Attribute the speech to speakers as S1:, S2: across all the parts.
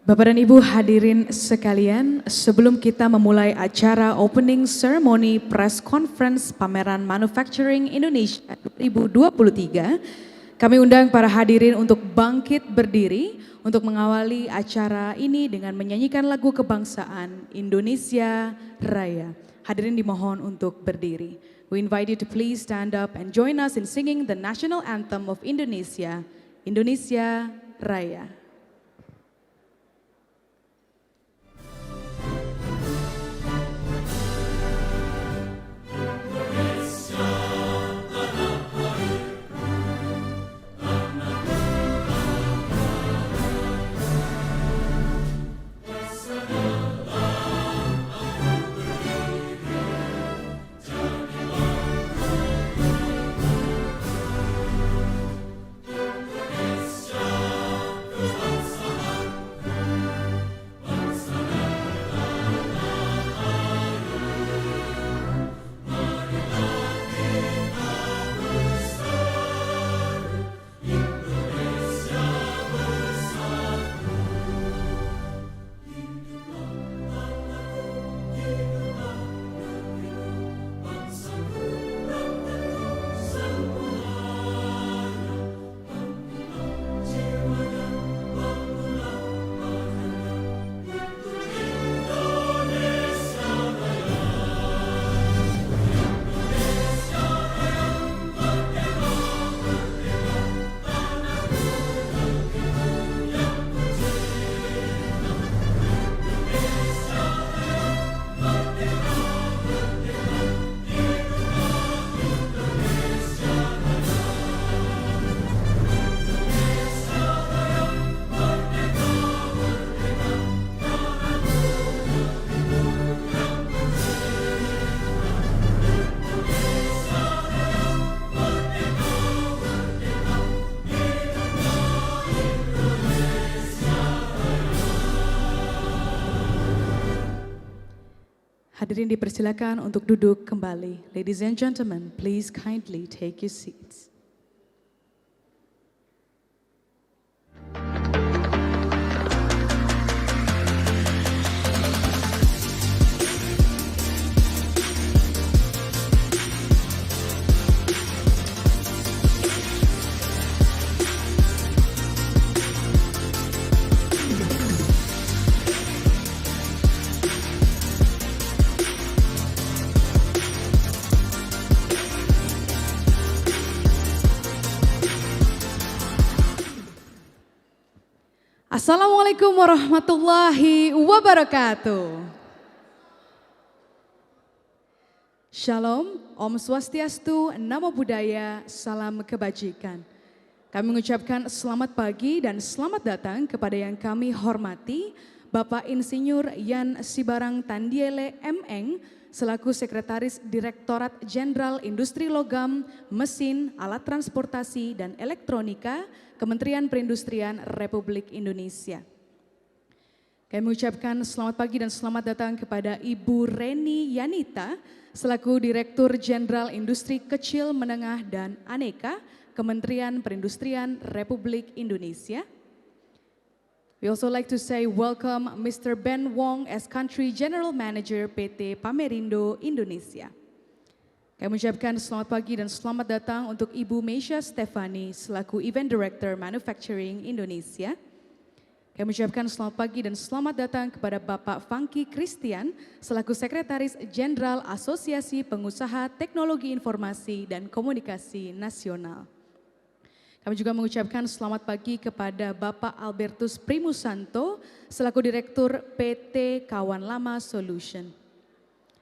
S1: Bapak dan Ibu hadirin sekalian, sebelum kita memulai acara opening ceremony press conference pameran Manufacturing Indonesia 2023, kami undang para hadirin untuk bangkit berdiri untuk mengawali acara ini dengan menyanyikan lagu kebangsaan Indonesia Raya. Hadirin dimohon untuk berdiri. We invite you to please stand up and join us in singing the national anthem of Indonesia, Indonesia Raya. Hadirin dipersilakan untuk duduk kembali. Ladies and gentlemen, please kindly take your seats. Assalamualaikum warahmatullahi wabarakatuh. Shalom, Om Swastiastu, Namo Buddhaya, Salam Kebajikan. Kami mengucapkan selamat pagi dan selamat datang kepada yang kami hormati Bapak Insinyur Yan Sibarang Tandiele M.Eng selaku Sekretaris Direktorat Jenderal Industri Logam, Mesin, Alat Transportasi dan Elektronika Kementerian Perindustrian Republik Indonesia. Kami mengucapkan selamat pagi dan selamat datang kepada Ibu Reni Yanita selaku Direktur Jenderal Industri Kecil, Menengah dan Aneka Kementerian Perindustrian Republik Indonesia. We also like to say welcome Mr. Ben Wong as Country General Manager PT Pamerindo Indonesia. Kami mengucapkan selamat pagi dan selamat datang untuk Ibu Meisha Stefani selaku Event Director Manufacturing Indonesia. Kami mengucapkan selamat pagi dan selamat datang kepada Bapak Funky Christian selaku Sekretaris Jenderal Asosiasi Pengusaha Teknologi Informasi dan Komunikasi Nasional. Kami juga mengucapkan selamat pagi kepada Bapak Albertus Primusanto selaku Direktur PT Kawan Lama Solution.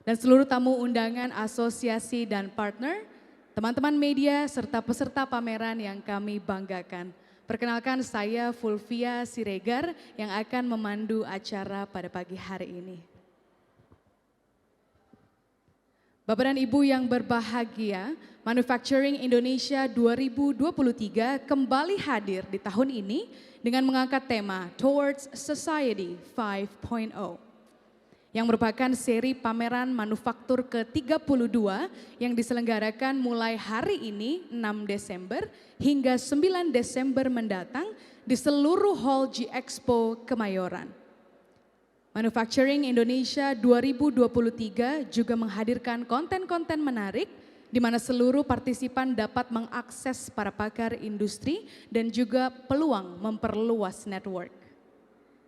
S1: Dan seluruh tamu undangan asosiasi dan partner, teman-teman media serta peserta pameran yang kami banggakan. Perkenalkan saya Fulvia Siregar yang akan memandu acara pada pagi hari ini. Bapak dan Ibu yang berbahagia, Manufacturing Indonesia 2023 kembali hadir di tahun ini dengan mengangkat tema Towards Society 5.0. yang merupakan seri pameran manufaktur ke-32 yang diselenggarakan mulai hari ini 6 Desember hingga 9 Desember mendatang di seluruh Hall G-Expo Kemayoran. Manufacturing Indonesia 2023 juga menghadirkan konten-konten menarik di mana seluruh partisipan dapat mengakses para pakar industri dan juga peluang memperluas network.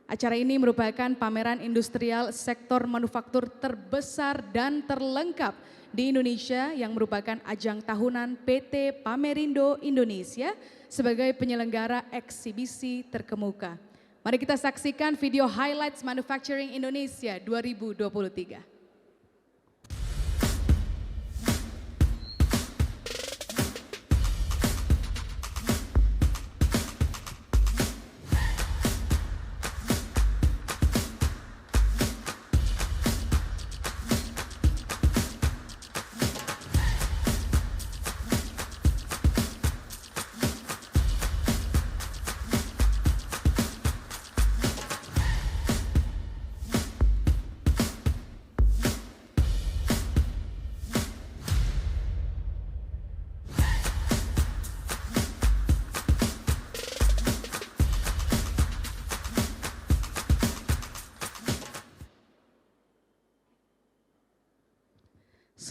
S1: Acara ini merupakan pameran industrial sektor manufaktur terbesar dan terlengkap di Indonesia yang merupakan ajang tahunan PT Pamerindo Indonesia sebagai penyelenggara eksibisi terkemuka. Mari kita saksikan video highlights Manufacturing Indonesia 2023.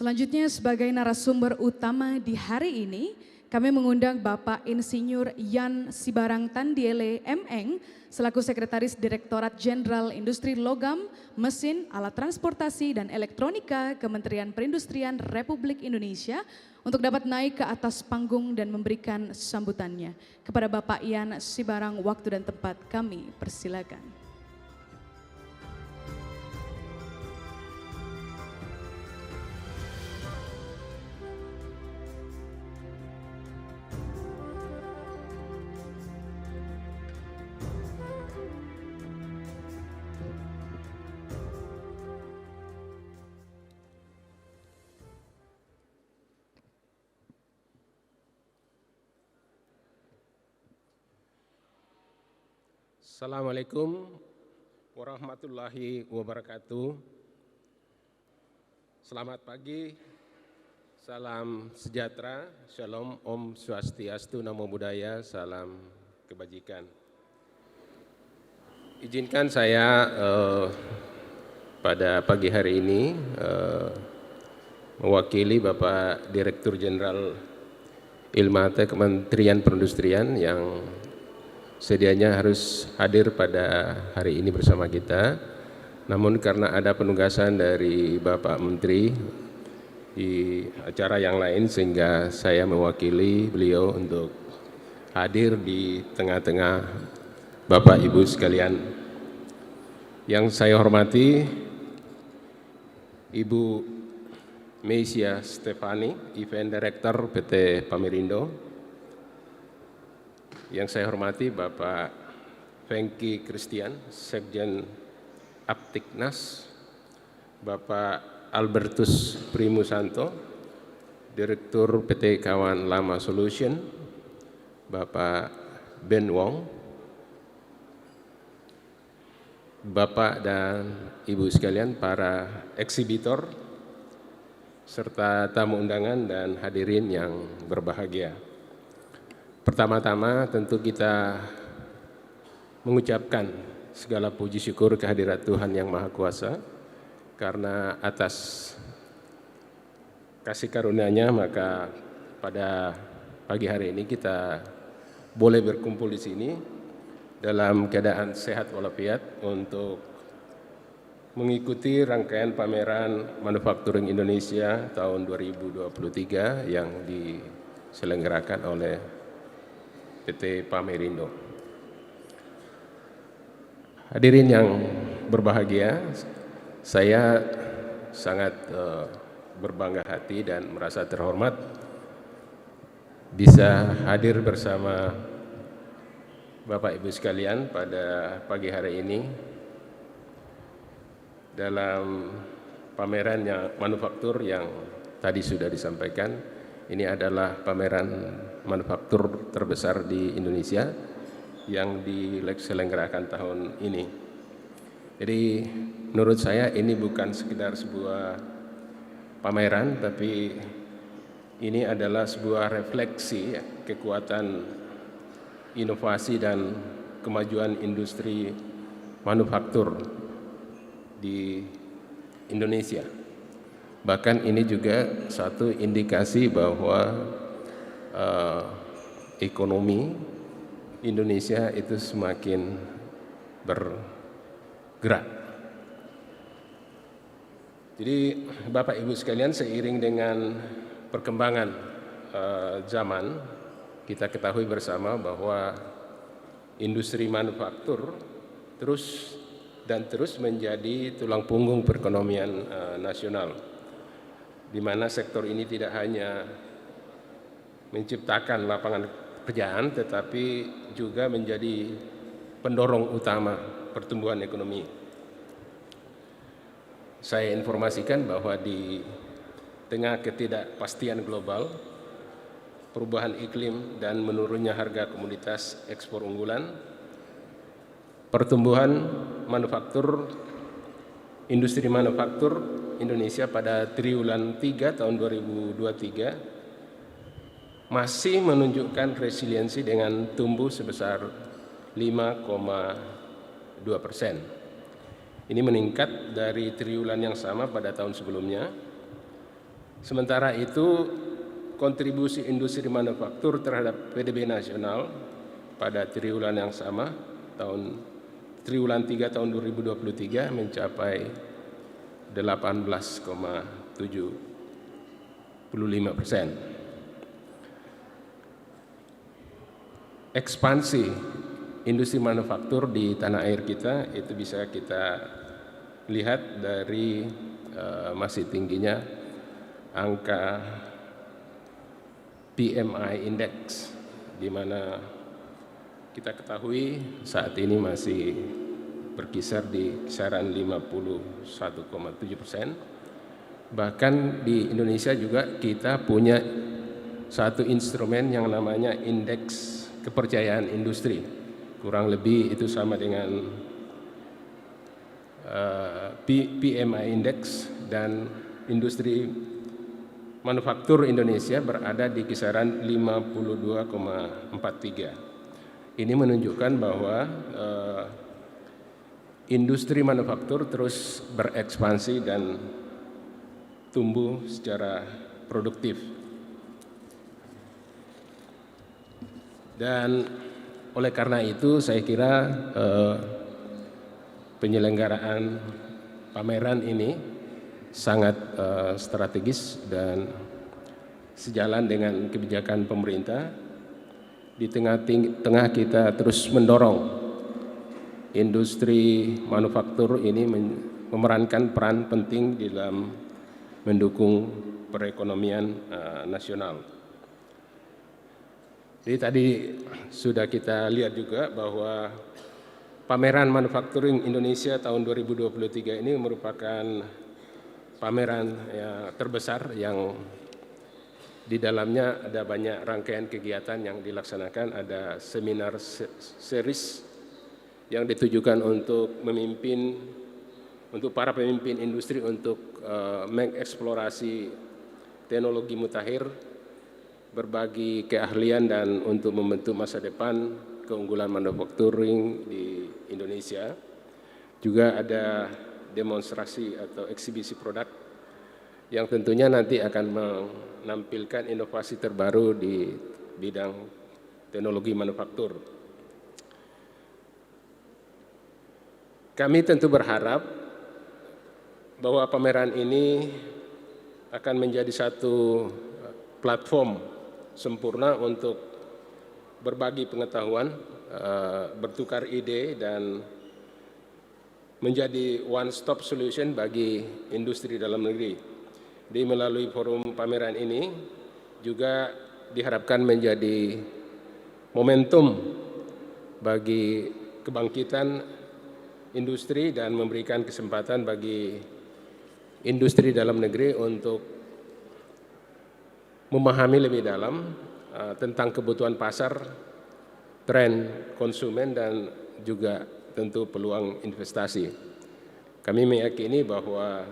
S1: Selanjutnya sebagai narasumber utama di hari ini, kami mengundang Bapak Insinyur Yan Sibarang Tandiele M.Eng selaku Sekretaris Direktorat Jenderal Industri Logam, Mesin, Alat Transportasi dan Elektronika Kementerian Perindustrian Republik Indonesia untuk dapat naik ke atas panggung dan memberikan sambutannya. Kepada Bapak Yan Sibarang, waktu dan tempat kami persilakan.
S2: Assalamualaikum warahmatullahi wabarakatuh. Selamat pagi, salam sejahtera, shalom, Om Swastiastu, Namo Buddhaya, salam kebajikan. Izinkan saya pada pagi hari ini mewakili Bapak Direktur Jenderal Ilmata Kementerian Perindustrian yang sedianya harus hadir pada hari ini bersama kita. Namun karena ada penugasan dari Bapak Menteri di acara yang lain sehingga saya mewakili beliau untuk hadir di tengah-tengah Bapak Ibu sekalian. Yang saya hormati Ibu Meisya Stefani, Event Director PT Pamerindo. Yang saya hormati Bapak Fengki Christian, Sekjen Aptiknas, Bapak Albertus Primusanto, Direktur PT Kawan Lama Solution, Bapak Ben Wong, Bapak dan Ibu sekalian, para eksibitor, serta tamu undangan dan hadirin yang berbahagia. Pertama-tama tentu kita mengucapkan segala puji syukur kehadirat Tuhan Yang Maha Kuasa karena atas kasih karunia-Nya maka pada pagi hari ini kita boleh berkumpul di sini dalam keadaan sehat walafiat untuk mengikuti rangkaian pameran Manufacturing Indonesia tahun 2023 yang diselenggarakan oleh PT Pamerindo. Hadirin yang berbahagia, saya sangat berbangga hati dan merasa terhormat bisa hadir bersama Bapak Ibu sekalian pada pagi hari ini dalam pameran manufaktur yang tadi sudah disampaikan. Ini adalah pameran manufaktur terbesar di Indonesia yang diselenggarakan tahun ini. Jadi menurut saya ini bukan sekedar sebuah pameran, tapi ini adalah sebuah refleksi kekuatan inovasi dan kemajuan industri manufaktur di Indonesia. Bahkan ini juga satu indikasi bahwa ekonomi Indonesia itu semakin bergerak. Jadi Bapak Ibu sekalian, seiring dengan perkembangan zaman, kita ketahui bersama bahwa industri manufaktur terus menjadi tulang punggung perekonomian nasional, di mana sektor ini tidak hanya menciptakan lapangan pekerjaan, tetapi juga menjadi pendorong utama pertumbuhan ekonomi. Saya informasikan bahwa di tengah ketidakpastian global, perubahan iklim dan menurunnya harga komoditas ekspor unggulan, pertumbuhan manufaktur, industri manufaktur Indonesia pada triwulan 3 tahun 2023 masih menunjukkan resiliensi dengan tumbuh sebesar 5,2%. Ini meningkat dari triwulan yang sama pada tahun sebelumnya. Sementara itu, kontribusi industri manufaktur terhadap PDB nasional pada triwulan yang sama, triwulan 3 tahun 2023 mencapai 18,75%. Ekspansi industri manufaktur di tanah air kita itu bisa kita lihat dari masih tingginya angka PMI Index, di mana kita ketahui saat ini masih berkisar di kisaran 51,7%. Bahkan di Indonesia juga kita punya satu instrumen yang namanya indeks kepercayaan industri. Kurang lebih itu sama dengan PMI Index, dan industri manufaktur Indonesia berada di kisaran 52,43. Ini menunjukkan bahwa industri manufaktur terus berekspansi dan tumbuh secara produktif. Dan oleh karena itu saya kira penyelenggaraan pameran ini sangat strategis dan sejalan dengan kebijakan pemerintah. Di tengah kita terus mendorong industri manufaktur ini memerankan peran penting di dalam mendukung perekonomian nasional. Jadi tadi sudah kita lihat juga bahwa pameran Manufacturing Indonesia tahun 2023 ini merupakan pameran yang terbesar yang di dalamnya ada banyak rangkaian kegiatan yang dilaksanakan. Ada seminar series yang ditujukan untuk para pemimpin industri untuk mengeksplorasi teknologi mutakhir, berbagi keahlian dan untuk membentuk masa depan keunggulan manufacturing di Indonesia. Juga ada demonstrasi atau eksibisi produk yang tentunya nanti akan menampilkan inovasi terbaru di bidang teknologi manufaktur. Kami tentu berharap bahwa pameran ini akan menjadi satu platform sempurna untuk berbagi pengetahuan, bertukar ide, dan menjadi one stop solution bagi industri dalam negeri. Di melalui forum pameran ini juga diharapkan menjadi momentum bagi kebangkitan industri dan memberikan kesempatan bagi industri dalam negeri untuk memahami lebih dalam tentang kebutuhan pasar, tren konsumen, dan juga tentu peluang investasi. Kami meyakini bahwa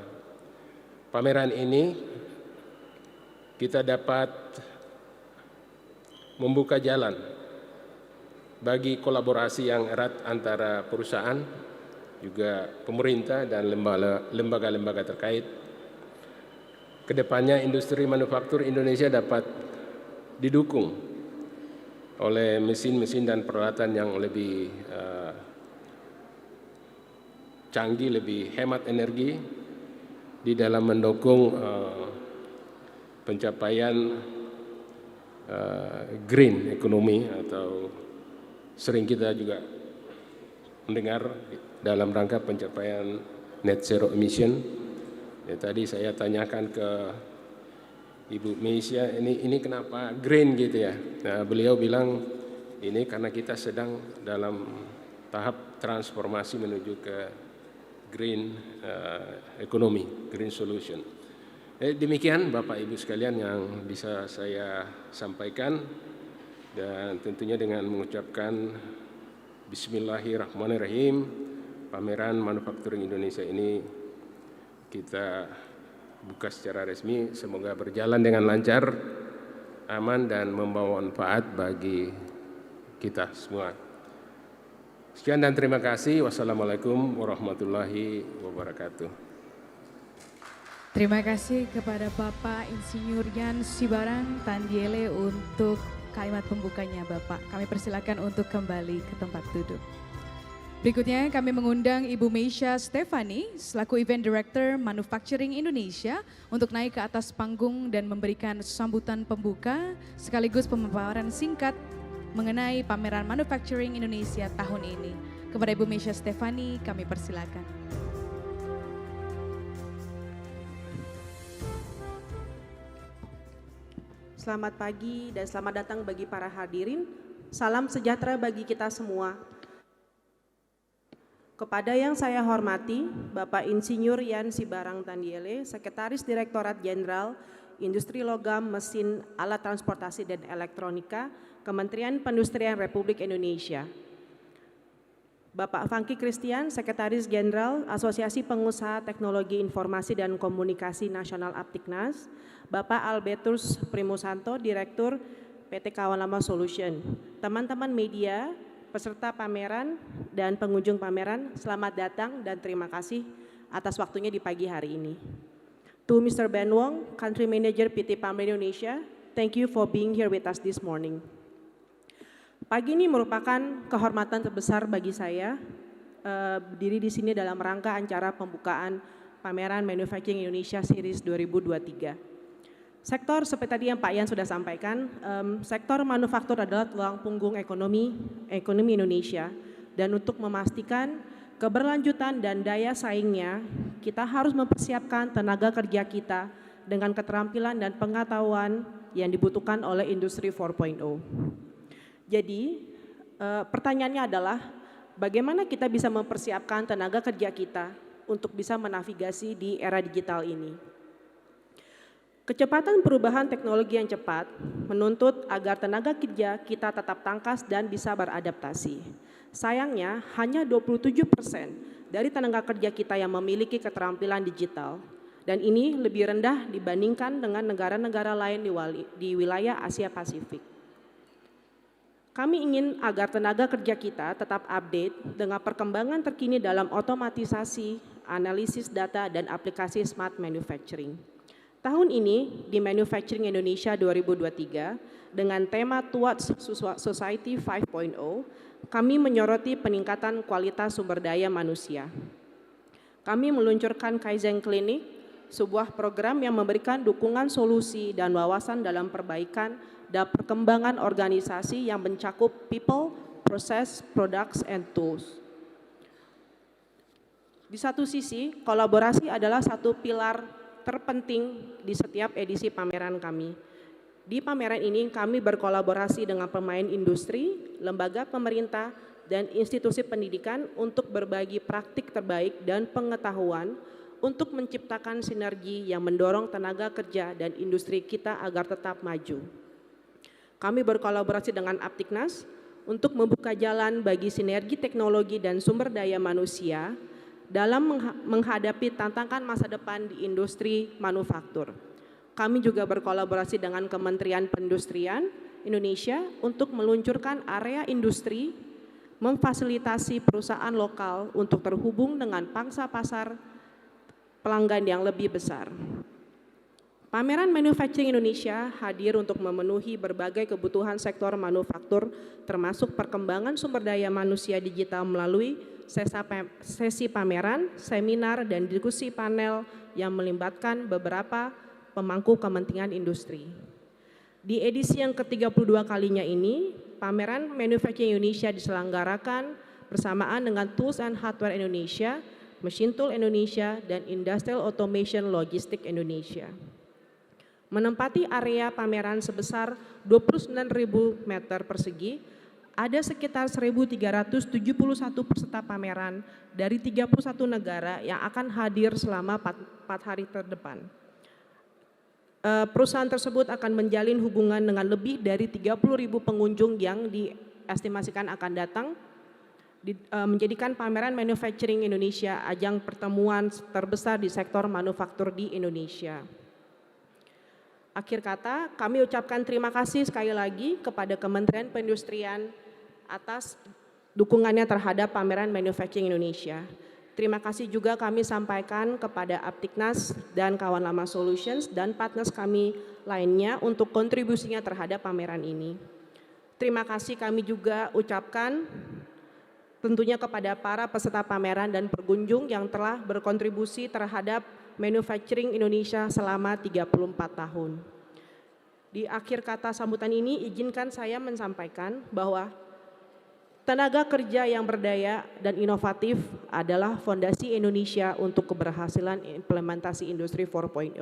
S2: pameran ini kita dapat membuka jalan bagi kolaborasi yang erat antara perusahaan, juga pemerintah dan lembaga-lembaga terkait. Kedepannya industri manufaktur Indonesia dapat didukung oleh mesin-mesin dan peralatan yang lebih canggih, lebih hemat energi di dalam mendukung pencapaian green economy, atau sering kita juga mendengar dalam rangka pencapaian net zero emission. Ya, tadi saya tanyakan ke Ibu Meisya, ini kenapa green gitu ya? Nah, beliau bilang ini karena kita sedang dalam tahap transformasi menuju ke green economy, green solution. Demikian Bapak Ibu sekalian yang bisa saya sampaikan, dan tentunya dengan mengucapkan Bismillahirrahmanirrahim, pameran manufacturing Indonesia ini kita buka secara resmi. Semoga berjalan dengan lancar, aman, dan membawa manfaat bagi kita semua. Sekian dan terima kasih. Wassalamualaikum warahmatullahi wabarakatuh.
S1: Terima kasih kepada Bapak Insinyur Yan Sibarang Tandiele untuk kalimat pembukanya Bapak. Kami persilakan untuk kembali ke tempat duduk. Berikutnya kami mengundang Ibu Meisya Stefani selaku Event Director Manufacturing Indonesia untuk naik ke atas panggung dan memberikan sambutan pembuka sekaligus pemaparan singkat mengenai pameran Manufacturing Indonesia tahun ini. Kepada Ibu Meisya Stefani kami persilakan.
S3: Selamat pagi dan selamat datang bagi para hadirin. Salam sejahtera bagi kita semua. Kepada yang saya hormati, Bapak Insinyur Yan Sibarang Tandiele, Sekretaris Direktorat Jenderal Industri Logam, Mesin, Alat Transportasi dan Elektronika, Kementerian Perindustrian Republik Indonesia. Bapak Fangki Christian, Sekretaris Jenderal Asosiasi Pengusaha Teknologi Informasi dan Komunikasi Nasional Aptiknas, Bapak Albertus Primusanto, Direktur PT Kawanlama Solution, teman-teman media, peserta pameran dan pengunjung pameran, selamat datang dan terima kasih atas waktunya di pagi hari ini. To Mr. Ben Wong, Country Manager PT Pameran Indonesia, thank you for being here with us this morning. Pagi ini merupakan kehormatan terbesar bagi saya berdiri di sini dalam rangka acara pembukaan pameran Manufacturing Indonesia Series 2023. Sektor seperti tadi yang Pak Yan sudah sampaikan, sektor manufaktur adalah tulang punggung ekonomi Indonesia, dan untuk memastikan keberlanjutan dan daya saingnya, kita harus mempersiapkan tenaga kerja kita dengan keterampilan dan pengetahuan yang dibutuhkan oleh industri 4.0. Jadi pertanyaannya adalah bagaimana kita bisa mempersiapkan tenaga kerja kita untuk bisa menavigasi di era digital ini. Kecepatan perubahan teknologi yang cepat menuntut agar tenaga kerja kita tetap tangkas dan bisa beradaptasi. Sayangnya hanya 27% dari tenaga kerja kita yang memiliki keterampilan digital, dan ini lebih rendah dibandingkan dengan negara-negara lain di wilayah Asia Pasifik. Kami ingin agar tenaga kerja kita tetap update dengan perkembangan terkini dalam otomatisasi, analisis data, dan aplikasi smart manufacturing. Tahun ini di Manufacturing Indonesia 2023 dengan tema Towards Society 5.0, kami menyoroti peningkatan kualitas sumber daya manusia. Kami meluncurkan Kaizen Clinic, sebuah program yang memberikan dukungan solusi dan wawasan dalam perbaikan dan perkembangan organisasi yang mencakup people, process, products, and tools. Di satu sisi, kolaborasi adalah satu pilar terpenting di setiap edisi pameran kami. Di pameran ini kami berkolaborasi dengan pemain industri, lembaga pemerintah, dan institusi pendidikan untuk berbagi praktik terbaik dan pengetahuan untuk menciptakan sinergi yang mendorong tenaga kerja dan industri kita agar tetap maju. Kami berkolaborasi dengan Aptiknas untuk membuka jalan bagi sinergi teknologi dan sumber daya manusia dalam menghadapi tantangan masa depan di industri manufaktur. Kami juga berkolaborasi dengan Kementerian Perindustrian Indonesia untuk meluncurkan area industri, memfasilitasi perusahaan lokal untuk terhubung dengan pangsa pasar pelanggan yang lebih besar. Pameran Manufacturing Indonesia hadir untuk memenuhi berbagai kebutuhan sektor manufaktur, termasuk perkembangan sumber daya manusia digital melalui sesi pameran, seminar, dan diskusi panel yang melibatkan beberapa pemangku kepentingan industri. Di edisi yang ke-32 kalinya ini, pameran Manufacturing Indonesia diselenggarakan bersamaan dengan Tools and Hardware Indonesia, Machine Tool Indonesia, dan Industrial Automation Logistik Indonesia. Menempati area pameran sebesar 29.000 meter persegi, ada sekitar 1.371 peserta pameran dari 31 negara yang akan hadir selama 4 hari ke depan. Perusahaan tersebut akan menjalin hubungan dengan lebih dari 30.000 pengunjung yang diestimasikan akan datang, menjadikan pameran Manufacturing Indonesia ajang pertemuan terbesar di sektor manufaktur di Indonesia. Akhir kata, kami ucapkan terima kasih sekali lagi kepada Kementerian Perindustrian atas dukungannya terhadap pameran Manufacturing Indonesia. Terima kasih juga kami sampaikan kepada Aptiknas dan Kawan Lama Solutions dan partners kami lainnya untuk kontribusinya terhadap pameran ini. Terima kasih kami juga ucapkan tentunya kepada para peserta pameran dan pengunjung yang telah berkontribusi terhadap Manufacturing Indonesia selama 34 tahun. Di akhir kata sambutan ini, izinkan saya menyampaikan bahwa tenaga kerja yang berdaya dan inovatif adalah fondasi Indonesia untuk keberhasilan implementasi Industri 4.0.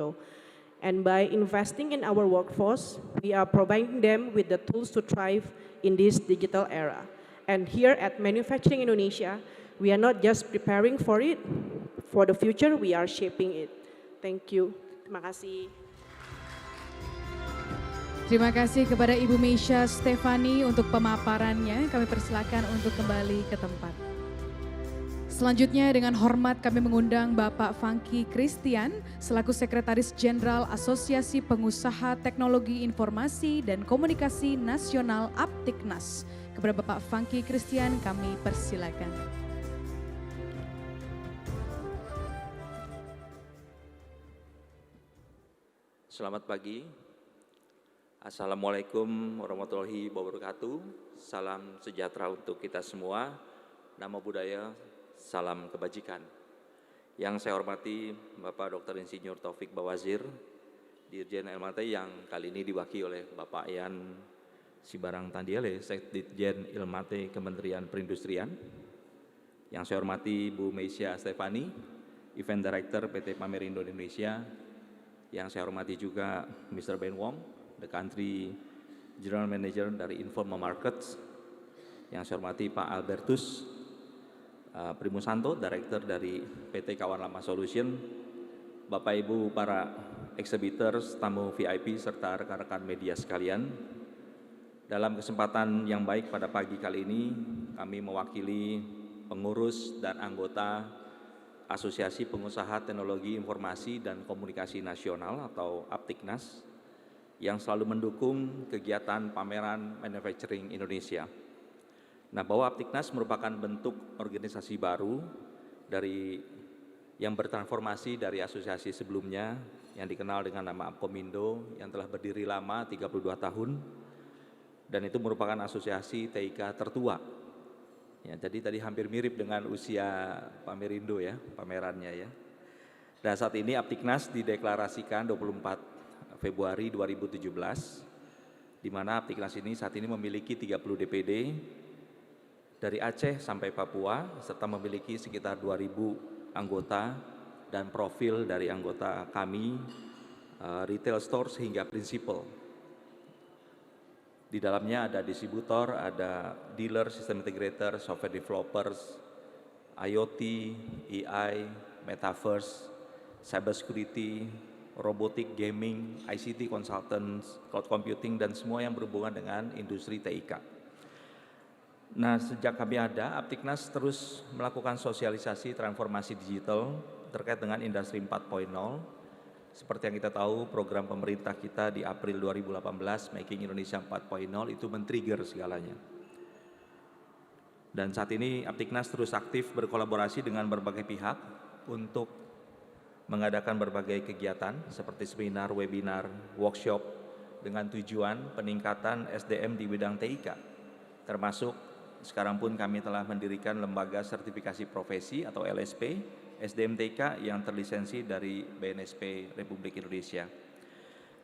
S3: And by investing in our workforce, we are providing them with the tools to thrive in this digital era. And here at Manufacturing Indonesia, we are not just preparing for it, for the future, we are shaping it. Thank you. Terima kasih.
S1: Terima kasih kepada Ibu Meisha Stefani untuk pemaparannya. Kami persilakan untuk kembali ke tempat. Selanjutnya dengan hormat kami mengundang Bapak Funky Christian selaku Sekretaris Jenderal Asosiasi Pengusaha Teknologi Informasi dan Komunikasi Nasional Aptiknas. Kepada Bapak Funky Christian kami persilakan.
S4: Selamat pagi. Assalamualaikum warahmatullahi wabarakatuh. Salam sejahtera untuk kita semua. Namo Buddhaya, salam kebajikan. Yang saya hormati Bapak Dr. Insinyur Taufik Bawazir, Dirjen Ilmate yang kali ini diwakili oleh Bapak Ian Sibarang Tandiele, Sekditjen Ilmate Kementerian Perindustrian. Yang saya hormati Bu Meisha Stefani, Event Director PT Pamerindo Indonesia. Yang saya hormati juga Mr. Ben Wong, the Country General Manager dari Informa Markets. Yang saya hormati Pak Albertus Primusanto, Director dari PT Kawan Lama Solution. Bapak Ibu para exhibitors, tamu VIP, serta rekan-rekan media sekalian. Dalam kesempatan yang baik pada pagi kali ini, kami mewakili pengurus dan anggota Asosiasi Pengusaha Teknologi Informasi dan Komunikasi Nasional atau Aptiknas yang selalu mendukung kegiatan pameran Manufacturing Indonesia. Nah, bahwa Aptiknas merupakan bentuk organisasi baru dari yang bertransformasi dari asosiasi sebelumnya yang dikenal dengan nama Apkomindo yang telah berdiri lama 32 tahun dan itu merupakan asosiasi TIK tertua. Ya, jadi tadi hampir mirip dengan usia Pamerindo ya, pamerannya ya. Dan saat ini Aptiknas dideklarasikan 24 Februari 2017, di mana Aptiknas ini saat ini memiliki 30 DPD dari Aceh sampai Papua, serta memiliki sekitar 2.000 anggota dan profil dari anggota kami, retail stores hingga prinsipal. Di dalamnya ada distributor, ada dealer, system integrator, software developers, IoT, AI, metaverse, cyber security, robotic, gaming, ICT consultants, cloud computing, dan semua yang berhubungan dengan industri TIK. Nah, sejak kami ada, Aptiknas terus melakukan sosialisasi transformasi digital terkait dengan industri 4.0. Seperti yang kita tahu, program pemerintah kita di April 2018, Making Indonesia 4.0 itu men-trigger segalanya. Dan saat ini Aptiknas terus aktif berkolaborasi dengan berbagai pihak untuk mengadakan berbagai kegiatan seperti seminar, webinar, workshop dengan tujuan peningkatan SDM di bidang TIK. Termasuk sekarang pun kami telah mendirikan lembaga sertifikasi profesi atau LSP SDM TIK yang terlisensi dari BNSP Republik Indonesia.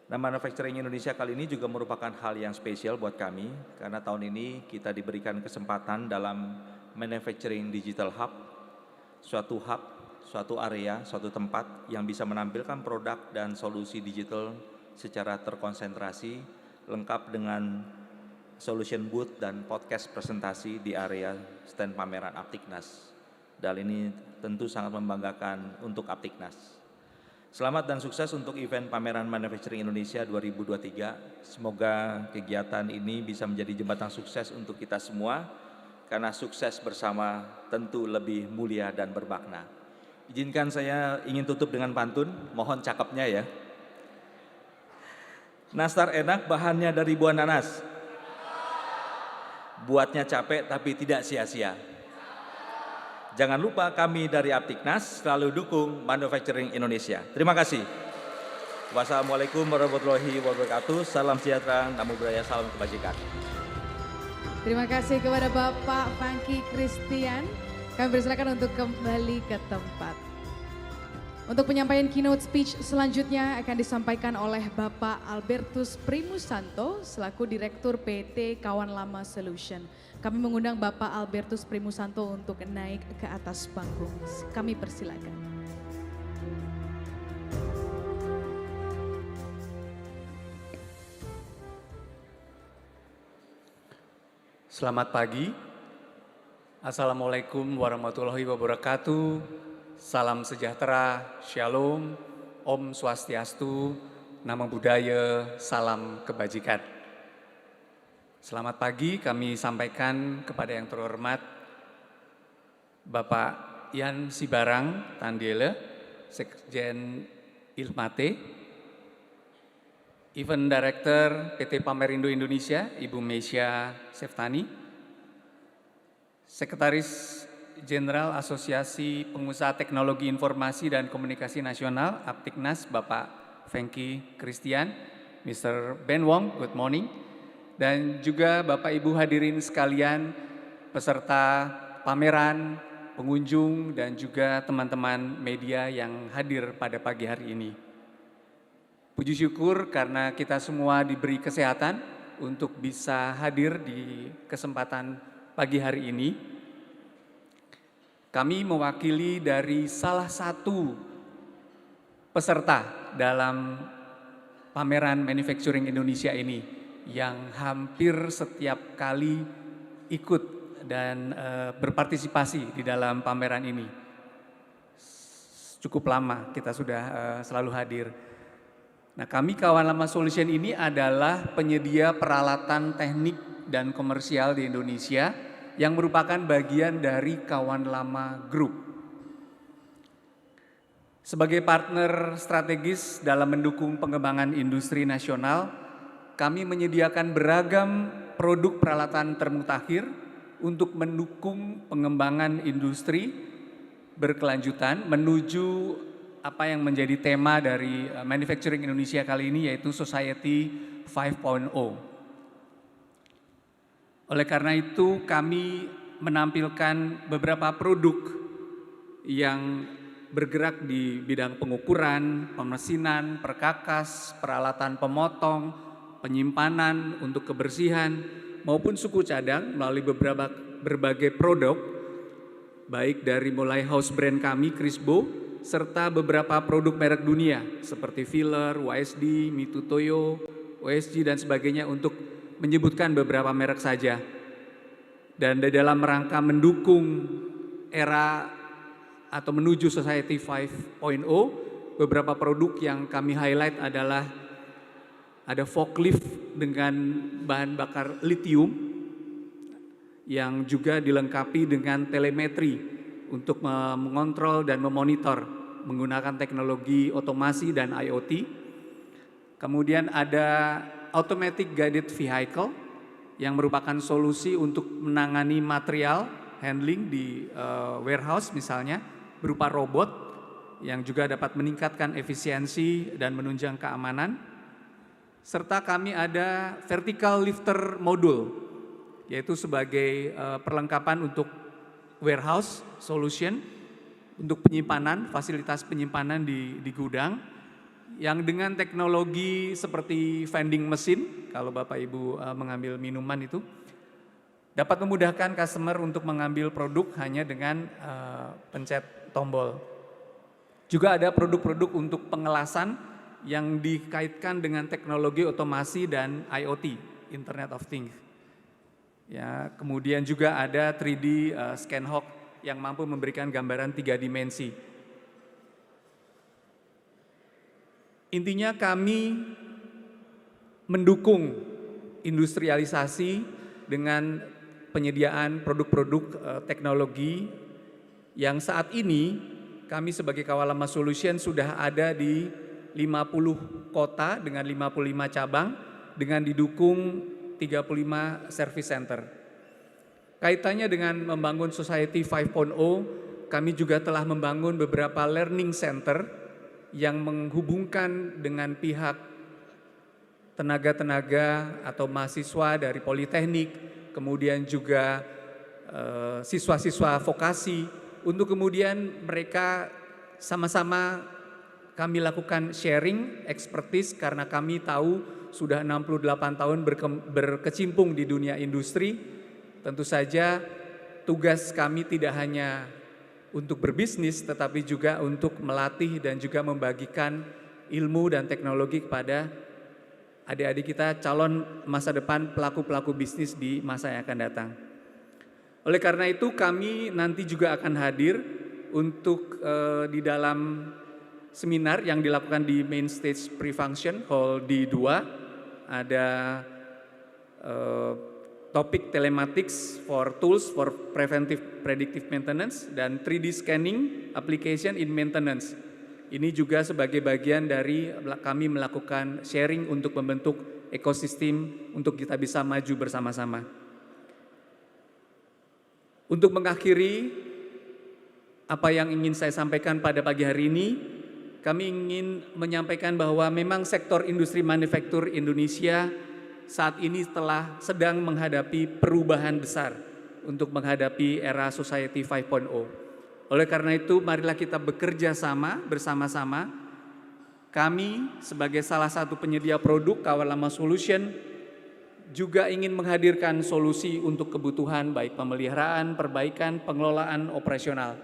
S4: Nah, Manufacturing Indonesia kali ini juga merupakan hal yang spesial buat kami karena tahun ini kita diberikan kesempatan dalam Manufacturing Digital Hub, suatu area, suatu tempat yang bisa menampilkan produk dan solusi digital secara terkonsentrasi, lengkap dengan solution booth dan podcast presentasi di area stand pameran Aptiknas. Dan ini tentu sangat membanggakan untuk Aptiknas. Selamat dan sukses untuk event pameran Manufacturing Indonesia 2023. Semoga kegiatan ini bisa menjadi jembatan sukses untuk kita semua, karena sukses bersama tentu lebih mulia dan bermakna. Izinkan saya ingin tutup dengan pantun, mohon cakepnya ya. Nastar enak, bahannya dari buah nanas. Buatnya capek tapi tidak sia-sia. Jangan lupa kami dari Aptiknas selalu dukung Manufacturing Indonesia. Terima kasih. Wassalamualaikum warahmatullahi wabarakatuh. Salam sejahtera, namo buddhaya, salam kebajikan.
S1: Terima kasih kepada Bapak Franky Christian. Kami persilakan untuk kembali ke tempat. Untuk penyampaian keynote speech selanjutnya akan disampaikan oleh Bapak Albertus Primusanto selaku Direktur PT Kawan Lama Solution. Kami mengundang Bapak Albertus Primusanto untuk naik ke atas panggung. Kami persilakan.
S5: Selamat pagi. Assalamualaikum warahmatullahi wabarakatuh. Salam sejahtera, shalom, Om Swastiastu, Namo Buddhaya, salam kebajikan. Selamat pagi, kami sampaikan kepada yang terhormat Bapak Yan Sibarang Tandiele, Sekjen Ilmate, Event Director PT Pamerindo Indonesia, Ibu Meisya Seftani, Sekretaris Jenderal Asosiasi Pengusaha Teknologi Informasi dan Komunikasi Nasional, Aptiknas, Bapak Franky Christian, Mr. Ben Wong, good morning. Dan juga Bapak Ibu hadirin sekalian, peserta pameran, pengunjung, dan juga teman-teman media yang hadir pada pagi hari ini. Puji syukur karena kita semua diberi kesehatan untuk bisa hadir di kesempatan pagi hari ini. Kami mewakili dari salah satu peserta dalam pameran Manufacturing Indonesia ini, yang hampir setiap kali ikut dan berpartisipasi di dalam pameran ini. Cukup lama kita sudah selalu hadir. Nah, kami Kawan Lama Solution ini adalah penyedia peralatan teknik dan komersial di Indonesia yang merupakan bagian dari Kawan Lama Group. Sebagai partner strategis dalam mendukung pengembangan industri nasional, kami menyediakan beragam produk peralatan termutakhir untuk mendukung pengembangan industri berkelanjutan menuju apa yang menjadi tema dari Manufacturing Indonesia kali ini, yaitu Society 5.0. Oleh karena itu kami menampilkan beberapa produk yang bergerak di bidang pengukuran, pemesinan, perkakas, peralatan pemotong, penyimpanan untuk kebersihan, maupun suku cadang melalui berbagai produk, baik dari mulai house brand kami, Crisbo, serta beberapa produk merek dunia seperti Filler, YSD, Mitutoyo, OSG, dan sebagainya, untuk menyebutkan beberapa merek saja. Dan dalam rangka mendukung era atau menuju Society 5.0, beberapa produk yang kami highlight adalah ada forklift dengan bahan bakar lithium yang juga dilengkapi dengan telemetri untuk mengontrol dan memonitor menggunakan teknologi otomasi dan IoT. Kemudian ada automatic guided vehicle yang merupakan solusi untuk menangani material handling di warehouse misalnya berupa robot yang juga dapat meningkatkan efisiensi dan menunjang keamanan. Serta kami ada vertical lifter module, yaitu sebagai perlengkapan untuk warehouse solution untuk penyimpanan, fasilitas penyimpanan di gudang yang dengan teknologi seperti vending machine, kalau Bapak Ibu mengambil minuman itu, dapat memudahkan customer untuk mengambil produk hanya dengan pencet tombol. Juga ada produk-produk untuk pengelasan yang dikaitkan dengan teknologi otomasi dan IoT, Internet of Things. Ya, kemudian juga ada 3D ScanHawk yang mampu memberikan gambaran 3 dimensi. Intinya kami mendukung industrialisasi dengan penyediaan produk-produk teknologi yang saat ini kami sebagai Kawalama Solution sudah ada di 50 kota dengan 55 cabang dengan didukung 35 service center. Kaitannya dengan membangun Society 5.0, kami juga telah membangun beberapa learning center yang menghubungkan dengan pihak tenaga-tenaga atau mahasiswa dari politeknik, kemudian juga siswa-siswa vokasi, untuk kemudian mereka sama-sama kami lakukan sharing expertise karena kami tahu sudah 68 tahun berkecimpung di dunia industri. Tentu saja tugas kami tidak hanya untuk berbisnis tetapi juga untuk melatih dan juga membagikan ilmu dan teknologi kepada adik-adik kita calon masa depan pelaku-pelaku bisnis di masa yang akan datang. Oleh karena itu kami nanti juga akan hadir untuk di dalam seminar yang dilakukan di main stage pre-function hall D2, ada topik telematics for tools for preventive predictive maintenance dan 3D scanning application in maintenance. Ini juga sebagai bagian dari kami melakukan sharing untuk membentuk ekosistem untuk kita bisa maju bersama-sama. Untuk mengakhiri apa yang ingin saya sampaikan pada pagi hari ini, kami ingin menyampaikan bahwa memang sektor industri manufaktur Indonesia saat ini telah sedang menghadapi perubahan besar untuk menghadapi era Society 5.0. Oleh karena itu, marilah kita bekerja sama bersama-sama. Kami sebagai salah satu penyedia produk Kawalama Solution juga ingin menghadirkan solusi untuk kebutuhan baik pemeliharaan, perbaikan, pengelolaan operasional.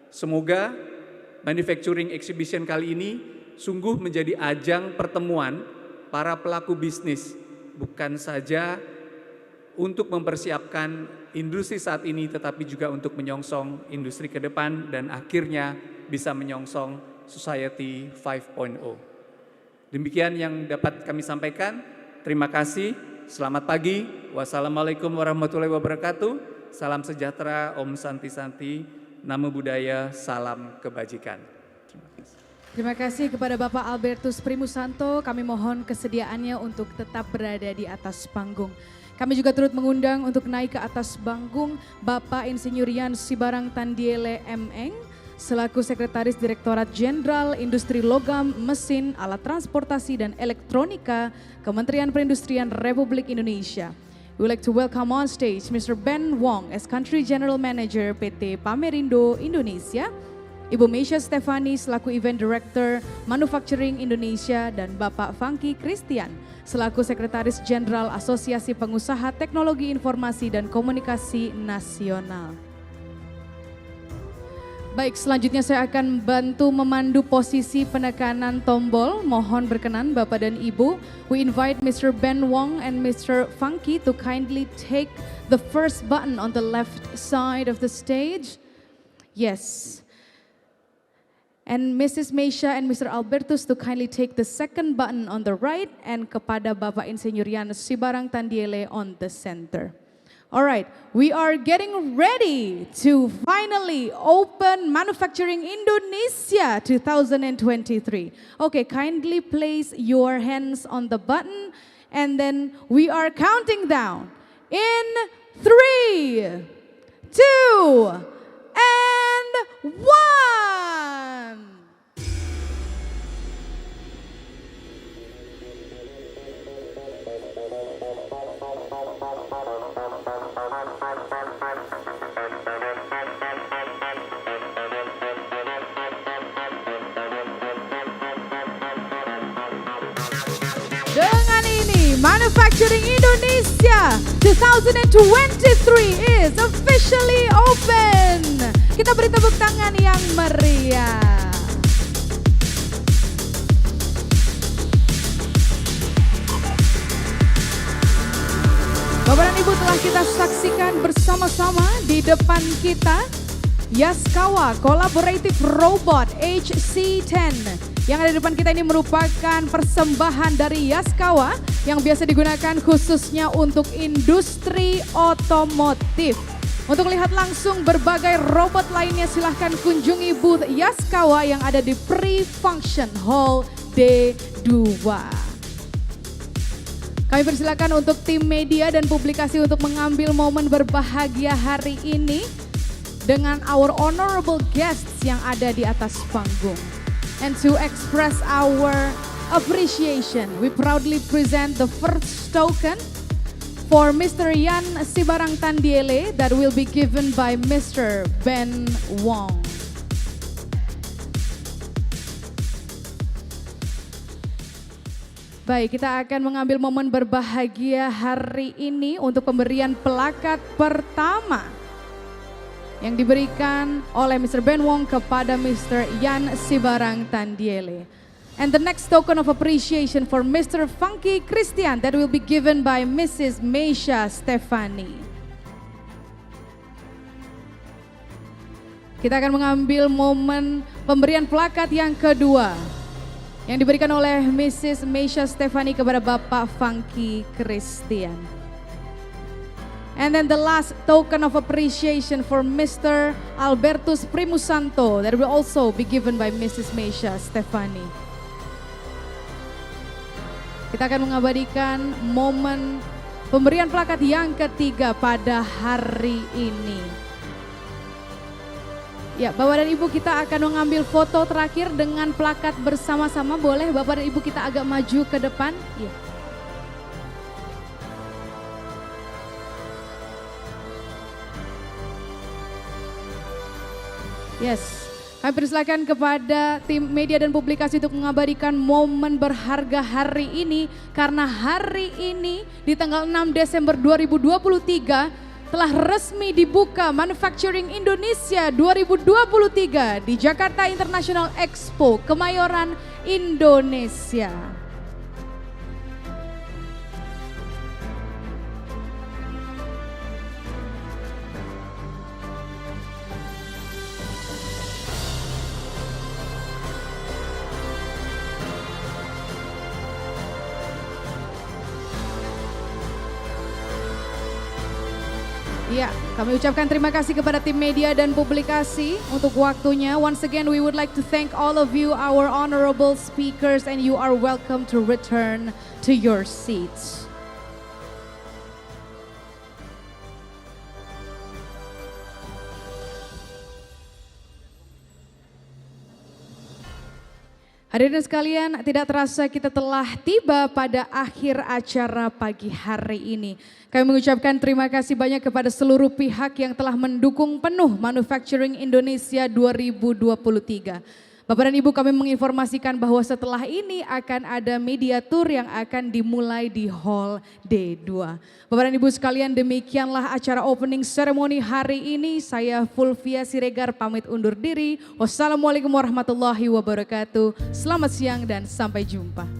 S5: Semoga Manufacturing Exhibition kali ini sungguh menjadi ajang pertemuan para pelaku bisnis, bukan saja untuk mempersiapkan industri saat ini, tetapi juga untuk menyongsong industri ke depan dan akhirnya bisa menyongsong Society 5.0. Demikian yang dapat kami sampaikan. Terima kasih. Selamat pagi. Wassalamualaikum warahmatullahi wabarakatuh. Salam sejahtera, Om Santi Santi, Namo Buddhaya, salam kebajikan.
S1: Terima kasih kepada Bapak Albertus Primusanto. Kami mohon kesediaannya untuk tetap berada di atas panggung. Kami juga turut mengundang untuk naik ke atas panggung Bapak Insinyur Yan Sibarang Tandiele M.Eng selaku Sekretaris Direktorat Jenderal Industri Logam, Mesin, Alat Transportasi dan Elektronika Kementerian Perindustrian Republik Indonesia. We would like to welcome on stage Mr. Ben Wong as Country General Manager PT Pamerindo Indonesia, Ibu Meisha Stefani selaku Event Director Manufacturing Indonesia, dan Bapak Funky Christian selaku Sekretaris Jenderal Asosiasi Pengusaha Teknologi Informasi dan Komunikasi Nasional. Baik, selanjutnya saya akan bantu memandu posisi penekanan tombol. Mohon berkenan Bapak dan Ibu. We invite Mr. Ben Wong and Mr. Funky to kindly take the first button on the left side of the stage. Yes. And Mrs. Meisha and Mr. Albertus to kindly take the second button on the right, and kepada Bapak Insinyur Yan Sibarang Tandiele on the center. Alright, we are getting ready to finally open Manufacturing Indonesia 2023. Okay, kindly place your hands on the button and then we are counting down in 3, 2, and 1. Dengan ini, Manufacturing Indonesia 2023 is officially open. Kita beri tepuk tangan yang meriah. Bapak dan Ibu, telah kita saksikan bersama-sama di depan kita Yaskawa Collaborative Robot HC10. Yang ada di depan kita ini merupakan persembahan dari Yaskawa yang biasa digunakan khususnya untuk industri otomotif. Untuk melihat langsung berbagai robot lainnya silahkan kunjungi booth Yaskawa yang ada di Pre-Function Hall D2. Kami persilakan untuk tim media dan publikasi untuk mengambil momen berbahagia hari ini dengan our honorable guests yang ada di atas panggung. And to express our appreciation, we proudly present the first token for Mr. Yan Sibarang Tandiele that will be given by Mr. Ben Wong. Baik, kita akan mengambil momen berbahagia hari ini untuk pemberian plakat pertama yang diberikan oleh Mr. Ben Wong kepada Mr. Yan Sibarang Tandiele. And the next token of appreciation for Mr. Funky Christian that will be given by Mrs. Meisha Stefani. Kita akan mengambil momen pemberian plakat yang kedua yang diberikan oleh Mrs. Meisha Stefani kepada Bapak Funky Christian. And then the last token of appreciation for Mr. Albertus Primusanto that will also be given by Mrs. Meisha Stefani. Kita akan mengabadikan momen pemberian plakat yang ketiga pada hari ini. Ya, Bapak dan Ibu, kita akan mengambil foto terakhir dengan plakat bersama-sama. Boleh Bapak dan Ibu kita agak maju ke depan? Ya. Yes, kami persilakan kepada tim media dan publikasi untuk mengabadikan momen berharga hari ini. Karena hari ini di tanggal 6 Desember 2023 telah resmi dibuka Manufacturing Indonesia 2023 di Jakarta International Expo Kemayoran, Indonesia. Ya, kami ucapkan terima kasih kepada tim media dan publikasi untuk waktunya. Once again, we would like to thank all of you, our honorable speakers, and you are welcome to return to your seats. Hadirin sekalian, tidak terasa kita telah tiba pada akhir acara pagi hari ini. Kami mengucapkan terima kasih banyak kepada seluruh pihak yang telah mendukung penuh Manufacturing Indonesia 2023. Bapak dan Ibu, kami menginformasikan bahwa setelah ini akan ada media tour yang akan dimulai di Hall D2. Bapak dan Ibu sekalian, demikianlah acara opening ceremony hari ini. Saya Fulvia Siregar pamit undur diri. Wassalamualaikum warahmatullahi wabarakatuh. Selamat siang dan sampai jumpa.